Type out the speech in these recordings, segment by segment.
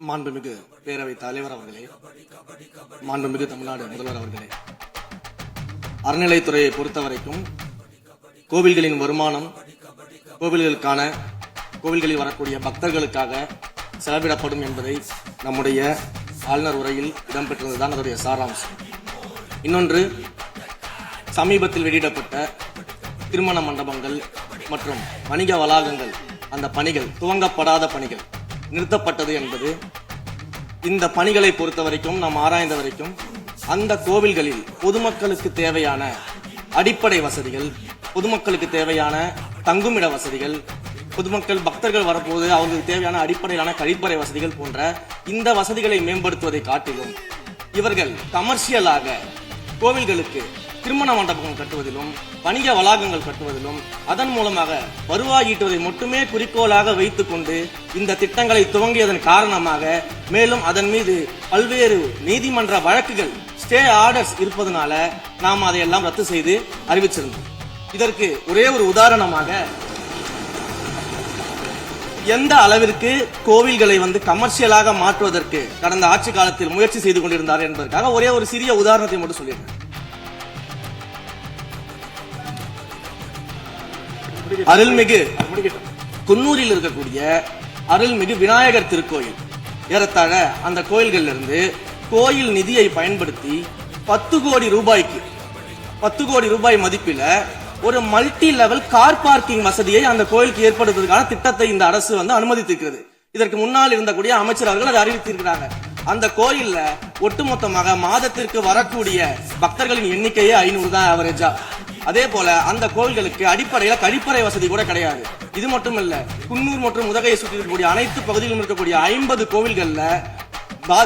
மாண்புமிகு பேரவைத் தலைவர் அவர்களே, மாண்புமிகு தமிழ்நாடு முதல்வர் அவர்களே, அறநிலைத்துறையை பொறுத்தவரைக்கும் கோவில்களின் வருமானம் கோவில்களில் வரக்கூடிய பக்தர்களுக்காக செலவிடப்படும் என்பதை நம்முடைய ஆளுநர் உரையில் இடம்பெற்றதுதான் அதனுடைய சாராம்சம். இன்னொன்று, சமீபத்தில் வெளியிடப்பட்ட திருமண மண்டபங்கள் மற்றும் வணிக வளாகங்கள், அந்த பணிகள் துவங்கப்படாத பணிகள் நிறுத்தப்பட்டது என்பது, இந்த பணிகளை பொறுத்த வரைக்கும் நாம் ஆராய்ந்த வரைக்கும் அந்த கோவில்களில் பொதுமக்களுக்கு தேவையான அடிப்படை வசதிகள், பொதுமக்களுக்கு தேவையான தங்குமிட வசதிகள், பொதுமக்கள் பக்தர்கள் வரப்போது அவங்களுக்கு தேவையான அடிப்படையிலான கழிப்பறை வசதிகள் போன்ற இந்த வசதிகளை மேம்படுத்துவதை காட்டிலும் இவர்கள் கமர்ஷியலாக கோவில்களுக்கு திருமண மண்டபங்கள் கட்டுவதிலும் வணிக வளாகங்கள் கட்டுவதிலும் அதன் மூலமாக வருவாய் ஈட்டுவதை மட்டுமே குறிக்கோளாக வைத்துக் கொண்டு இந்த திட்டங்களை துவங்கியதன் காரணமாக மேலும் அதன் மீது பல்வேறு நீதிமன்ற வழக்குகள், ஸ்டே ஆர்டர்ஸ் இருப்பதனால நாம் அதையெல்லாம் ரத்து செய்து அறிவிச்சிருந்தோம். இதற்கு ஒரே ஒரு உதாரணமாக, எந்த அளவிற்கு கோவில்களை கமர்ஷியலாக மாற்றுவதற்கு கடந்த ஆட்சி காலத்தில் முயற்சி செய்து கொண்டிருந்தார் என்பதற்காக ஒரே ஒரு சிறிய உதாரணத்தை மட்டும் சொல்லியிருக்கேன். அருள்மிகு குன்னூரில் இருக்கக்கூடிய அருள்மிகு விநாயகர் திருக்கோயில், ஏறத்தாழ அந்த கோயில்கள் இருந்து கோயில் நிதியை பயன்படுத்தி 10 கோடி ரூபாய் மதிப்பில ஒரு மல்டி லெவல் கார் பார்க்கிங் வசதியை அந்த கோயிலுக்கு ஏற்படுத்துவதற்கான திட்டத்தை இந்த அரசு அனுமதித்திருக்கிறது. இதற்கு முன்னால் இருந்தக்கூடிய அமைச்சர் அவர்கள் அதை அறிவித்திருக்கிறாங்க. அந்த கோயில்ல ஒட்டுமொத்தமாக மாதத்திற்கு வரக்கூடிய பக்தர்களின் எண்ணிக்கையே 500 தான் ஆவரேஜா. அதே போல அந்த கோவில்களுக்கு அடிப்படையில கழிப்பறை வசதி கூட கிடையாது. இது மட்டும் இல்ல, குன்னூர் மற்றும் உதகையை சுற்றி இருக்கக்கூடிய அனைத்து பகுதியிலும் இருக்கக்கூடிய 50 கோவில்கள்ல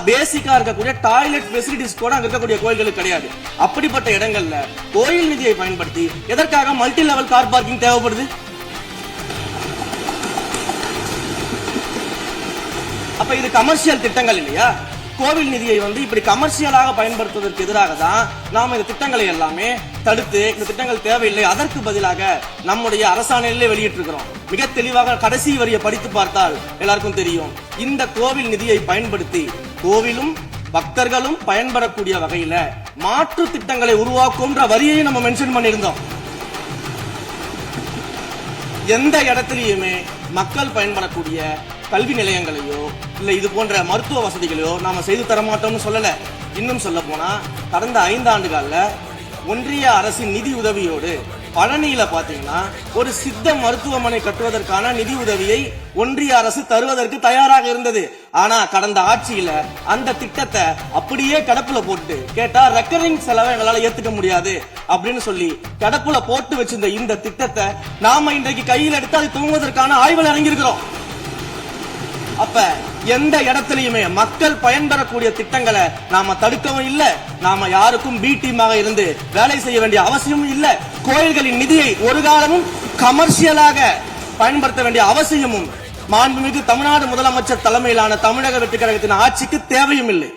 பேசிக்கா இருக்கக்கூடிய டாய்லெட் பெசிலிட்டிஸ் கூட அங்க இருக்கக்கூடிய கோயில்களுக்கு கிடையாது. அப்படிப்பட்ட இடங்கள்ல கோயில் நிதியை பயன்படுத்தி எதற்காக மல்டி லெவல் கார் பார்க்கிங் தேவைப்படுது? அப்ப இது கமர்ஷியல் திட்டங்கள் இல்லையா? கோவில் நிதியை இப்படி கமர்ஷியலாக பயன்படுத்துவதற்கு எதிராக தான் நாம் இந்த திட்டங்களை எல்லாமே தடுத்து, இந்த திட்டங்கள் தேவையில்லை, அதற்கு பதிலாக நம்முடைய அரசாணையிலே வெளியிட்டிருக்கிறோம். மிக தெளிவாக கடைசி வரியை படித்து பார்த்தால் எல்லாருக்கும் தெரியும். இந்த கோவில் நிதியை பயன்படுத்தி கோவிலும் பக்தர்களும் பயன்படக்கூடிய வகையில மாற்று திட்டங்களை உருவாக்கும்ன்ற வரியை நம்ம மென்ஷன் பண்ணியிருந்தோம். எந்த இடத்திலையுமே மக்கள் பயன்படக்கூடிய கல்வி நிலையங்களையோ இல்ல இது போன்ற மருத்துவ வசதிகளையோ நாம செய்து தர மாட்டோம்னு சொல்லல. இன்னும் சொல்ல போனா, கடந்த 5 ஆண்டுகள்ல ஒன்றிய அரசின் நிதி உதவியோடு பழனியில பாத்தீங்கன்னா ஒரு சித்த மருத்துவமனை கட்டுவதற்கான நிதி உதவியை ஒன்றிய அரசு தருவதற்கு தயாராக இருந்தது. ஆனா கடந்த ஆட்சியில அந்த திட்டத்தை அப்படியே கடப்புல போட்டு கேட்டா ரெக்கரிங் செலவை எங்களால ஏத்துக்க முடியாது அப்படின்னு சொல்லி கடப்புல போட்டு வச்சிருந்த இந்த திட்டத்தை நாம இன்றைக்கு கையில் எடுத்து அதை துவங்குவதற்கான ஆய்வில் இறங்கியிருக்கிறோம். அப்ப எந்த இடத்திலையுமே மக்கள் பயன்பெறக்கூடிய திட்டங்களை நாம தடுக்கவும் இல்ல, நாம யாருக்கும் பி டீமாக இருந்து வேலை செய்ய வேண்டிய அவசியமும் இல்ல. கோயில்களின் நிதியை ஒரு காலமும் கமர்ஷியலாக பயன்படுத்த வேண்டிய அவசியமும் மாண்புமிகு தமிழ்நாடு முதலமைச்சர் தலைமையிலான தமிழக வெற்றி கழகத்தின் ஆட்சிக்கு தேவையும் இல்லை.